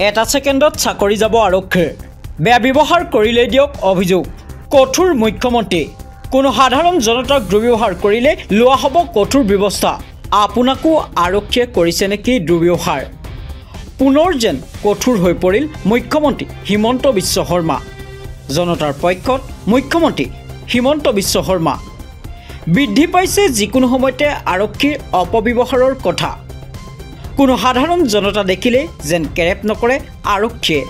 এটা ছেকেণ্ডত চাকৰি যাব আৰক্ষীৰ বেয়া ব্যৱহাৰ কৰিলে দিয়ক অভিযোগ কঠোৰ মুখ্যমন্ত্ৰী কোনো সাধাৰণ জনতাক দুৰ্ব্যৱহাৰ কৰিলে লোৱা হ'ব কঠোৰ ব্যৱস্থা আপোনাকো আৰক্ষীয়ে কৰিছে নেকি দুৰ্ব্যৱহাৰ পুনৰ যেন কঠোৰ হৈ পৰিল মুখ্যমন্ত্ৰী হিমন্ত বিশ্ব শৰ্মা জনতাৰ পক্ষত মুখ্যমন্ত্ৰী হিমন্ত বিশ্ব শৰ্মা বৃদ্ধি পাইছে যিকোনো সময়তে আৰক্ষীৰ অপব্যৱহাৰৰ কথা কোনো সাধাৰণ জনতা দেখিলে যেন কেৰেপ নকৰে আৰক্ষীয়ে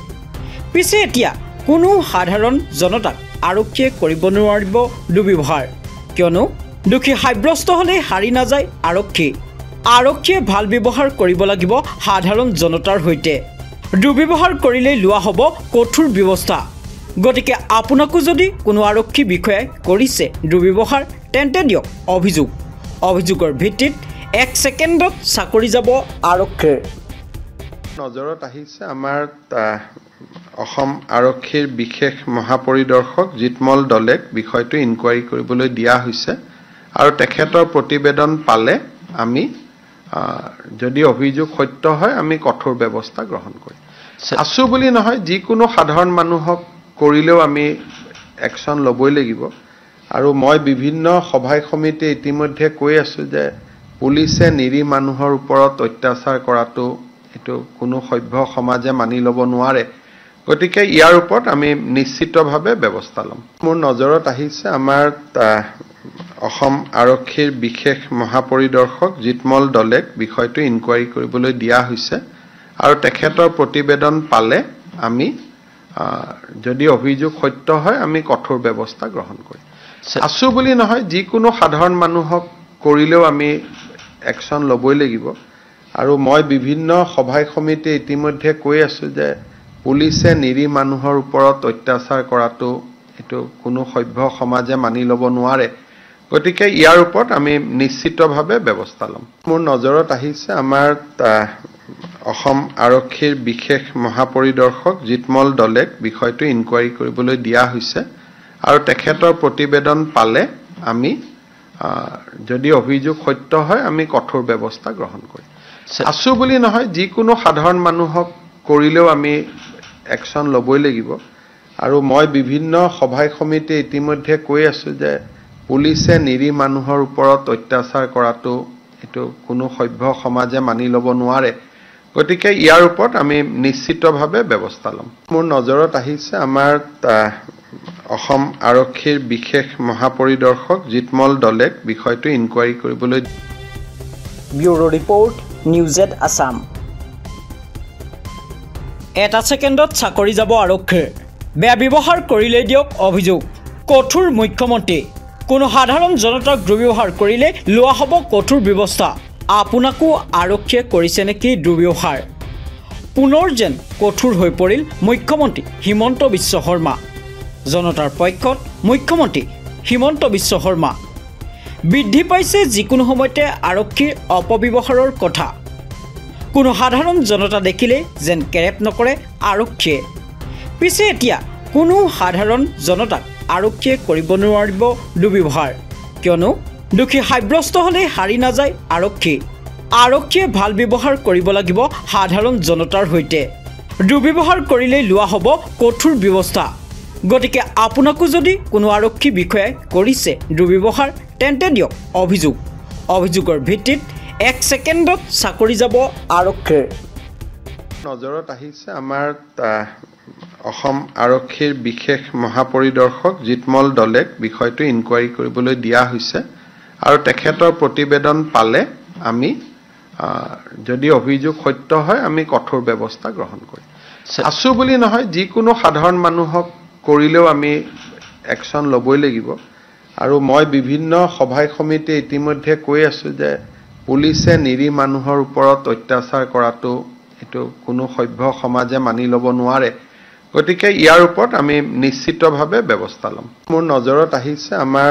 পিছে এতিয়া কোনো সাধাৰণ জনতাক আৰক্ষীয়ে কৰিব নোৱাৰিব দুৰ্ব্যৱহাৰ কিয়নো দুখী সাব্যস্ত হ'লে হাৰি নাযায় আৰক্ষীয়ে ভাল ব্যৱহাৰ কৰিব লাগিব সাধাৰণ জনতাৰ সৈতে দুৰ্ব্যৱহাৰ কৰিলে লোৱা হ'ব কঠোৰ ব্যৱস্থা গতিকে আপোনাকো যদি কোনো আৰক্ষী বিষয়াই কৰিছে দুৰ্ব্যৱহাৰ তেন্তে দিয়ক অভিযোগৰ ভিত্তিত 1 ছেকেণ্ডত চাকৰি যাব আৰক্ষীৰ নজৰত আহিছে আমাৰ অসম আৰক্ষীৰ বিশেষ মহাপৰিদৰ্শক জিতমল দলেক বিষয়টো ইনকুৱাৰী কৰিবলৈ দিয়া হৈছে আৰু তেখেতৰ প্ৰতিবেদন পালে আমি যদি অভিযোগ সত্য হয় আমি কঠোৰ ব্যৱস্থা গ্ৰহণ কৰিম আছু বুলি নহয় যিকোনো সাধাৰণ মানুহক কৰিলেও আমি একশন ল'বই লাগিব আৰু মই বিভিন্ন সভাই সমিতি ইতিমধ্যে কৈ আছো যে পুলিচে নিৰী মানুহৰ ওপৰত অত্যাচাৰ কৰাটো এটো কোনো সভ্য সমাজে মানি ল'ব নোৱাৰে গতিকে ইয়াৰ ওপৰত আমি নিশ্চিতভাৱে ব্যৱস্থা ল'ম মোৰ নজৰত আহিছে আমাৰ অসম আৰক্ষীৰ বিশেষ মহাপৰিদৰ্শক জিতমল দলেক বিষয়টো ইনকুৱাৰী কৰিবলৈ দিয়া হৈছে আৰু তেখেতৰ প্ৰতিবেদন পালে আমি যদি অভিযোগ সত্য হয় আমি কঠোৰ ব্যৱস্থা গ্ৰহণ কৰিম আছু বুলি নহয় যিকোনো সাধাৰণ মানুহক কৰিলেও আমি একশন ল'বই লাগিব আৰু মই বিভিন্ন সভাই সমিতি ইতিমধ্যে কৈ আছো যে পুলিচে নিৰী মানুহৰ ওপৰত অত্যাচাৰ কৰাটো এটো কোনো সভ্য সমাজে মানি ল'ব নোৱাৰে গতিকে ইয়াৰ ওপৰত আমি নিশ্চিতভাৱে ব্যৱস্থা ল'ম মোৰ নজৰত আহিছে আমাৰ অসম আৰক্ষীৰ বিশেষ মহাপৰিদৰ্শক জিতমল দলেক বিষয়টো ইনকুৱাৰী কৰিবলৈ দিয়া হৈছে আৰু তেখেতৰ প্ৰতিবেদন পালে আমি যদি অভিযোগ সত্য হয় আমি কঠোৰ ব্যৱস্থা গ্ৰহণ কৰিম আছু বুলি নহয় যিকোনো সাধাৰণ মানুহক কৰিলেও আমি একশন ল'বই লাগিব আৰু মই বিভিন্ন সভাই সমিতি ইতিমধ্যে কৈ আছো যে পুলিচে নিৰী মানুহৰ ওপৰত অত্যাচাৰ কৰাটো এটো কোনো সভ্য সমাজে মানি ল'ব নোৱাৰে গতিকে ইয়াৰ ওপৰত আমি নিশ্চিতভাৱে ব্যৱস্থা ল'ম মোৰ নজৰত আহিছে আমাৰ অসম আৰক্ষীৰ বিশেষ মহাপৰিদৰ্শক জিতমল দলেক বিষয়টো ইনকুৱাৰী কৰিবলৈ ব্যুৰো ৰিপৰ্ট নিউজেড আসাম এটা ছেকেণ্ডত চাকৰি যাব আৰক্ষীৰ বেয়া ব্যৱহাৰ কৰিলে দিয়ক অভিযোগ কঠোৰ মুখ্যমন্ত্ৰী কোনো সাধাৰণ জনতাক দুৰ্ব্যৱহাৰ কৰিলে লোৱা হ'ব কঠোৰ ব্যৱস্থা আপোনাকো আৰক্ষীয়ে কৰিছে নেকি দুৰ্ব্যৱহাৰ পুনৰ যেন কঠোৰ হৈ পৰিল মুখ্যমন্ত্ৰী হিমন্ত বিশ্ব শৰ্মা জনতাৰ পক্ষত মুখ্যমন্ত্ৰী হিমন্ত বিশ্ব শৰ্মা বৃদ্ধি পাইছে যিকোনো সময়তে আৰক্ষীৰ অপব্যৱহাৰৰ কথা কোনো সাধাৰণ জনতা দেখিলে যেন কেৰেপ নকৰে আৰক্ষীয়ে পিছে এতিয়া কোনো সাধাৰণ জনতাক আৰক্ষীয়ে কৰিব নোৱাৰিব দুৰ্ব্যৱহাৰ কিয়নো দুখী সাব্যস্ত হ'লে হাৰি নাযায় আৰক্ষীয়ে ভাল ব্যৱহাৰ কৰিব লাগিব সাধাৰণ জনতাৰ সৈতে দুৰ্ব্যৱহাৰ কৰিলে লোৱা হ'ব কঠোৰ ব্যৱস্থা গতিকে আপোনাকো যদি কোনো আৰক্ষী বিষয়াই কৰিছে দুৰ্ব্যৱহাৰ তেন্তে দিয়ক অভিযোগৰ ভিত্তিত 1 ছেকেণ্ডত চাকৰি যাব আৰক্ষীৰ নজৰত আহিছে আমাৰ অসম আৰক্ষীৰ বিশেষ মহাপৰিদৰ্শক জিতমল দলেক বিষয়টো ইনকুৱাৰী কৰিবলৈ দিয়া হৈছে আৰু তেখেতৰ প্ৰতিবেদন পালে আমি যদি অভিযোগ সত্য হয় আমি কঠোৰ ব্যৱস্থা গ্ৰহণ কৰিম আছু বুলি নহয় যিকোনো সাধাৰণ মানুহক কৰিলেও আমি একশন ল'বই লাগিব আৰু মই বিভিন্ন সভাই সমিতি ইতিমধ্যে কৈ আছো যে পুলিচে নিৰী মানুহৰ ওপৰত অত্যাচাৰ কৰাটো এটো কোনো সভ্য সমাজে মানি ল'ব নোৱাৰে গতিকে ইয়াৰ ওপৰত আমি নিশ্চিতভাৱে ব্যৱস্থা ল'ম মোৰ নজৰত আহিছে আমাৰ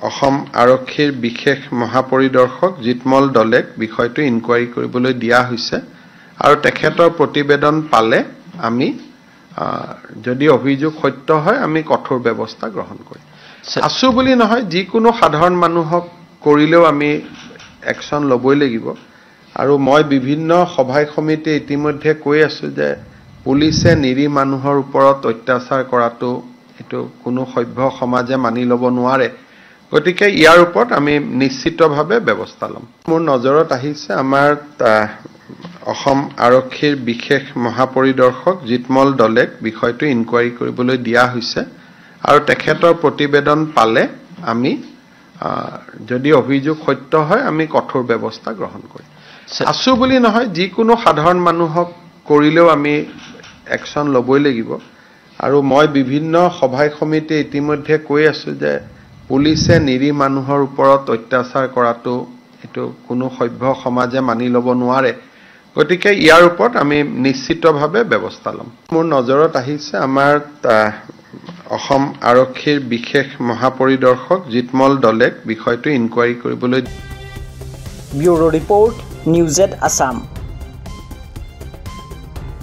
অসম আৰক্ষীৰ বিশেষ মহাপৰিদৰ্শক জিতমল দলেক বিষয়টো ইনকুৱাৰী কৰিবলৈ দিয়া হৈছে আৰু তেখেতৰ প্ৰতিবেদন পালে আমি যদি অভিযোগ সত্য হয় আমি কঠোৰ ব্যৱস্থা গ্ৰহণ কৰিম আছু বুলি নহয় যিকোনো সাধাৰণ মানুহক কৰিলেও আমি একশন ল'বই লাগিব আৰু মই বিভিন্ন সভাই সমিতি ইতিমধ্যে কৈ আছো যে পুলিচে নিৰী মানুহৰ ওপৰত অত্যাচাৰ কৰাটো এটো কোনো সভ্য সমাজে মানি ল'ব নোৱাৰে গতিকে ইয়াৰ ওপৰত আমি নিশ্চিতভাৱে ব্যৱস্থা ল'ম মোৰ নজৰত আহিছে আমাৰ অসম আৰক্ষীৰ বিশেষ মহাপৰিদৰ্শক জিতমল দলেক বিষয়টো ইনকুৱাৰী কৰিবলৈ দিয়া হৈছে আৰু তেখেতৰ প্ৰতিবেদন পালে আমি যদি অভিযোগ সত্য হয় আমি কঠোৰ ব্যৱস্থা গ্ৰহণ কৰিম আছু বুলি নহয় যিকোনো সাধাৰণ মানুহক কৰিলেও আমি একশন ল'বই লাগিব আৰু মই বিভিন্ন সভাই সমিতি ইতিমধ্যে কৈ আছো যে পুলিচে নিৰী মানুহৰ ওপৰত অত্যাচাৰ কৰাটো এটো কোনো সভ্য সমাজে মানি ল'ব নোৱাৰে গতিকে ইয়াৰ ওপৰত আমি নিশ্চিতভাৱে ব্যৱস্থা ল'ম মোৰ নজৰত আহিছে আমাৰ অসম আৰক্ষীৰ বিশেষ মহাপৰিদৰ্শক জিতমল দলেক বিষয়টো ইনকুৱাৰী কৰিবলৈ bureau report news at Assam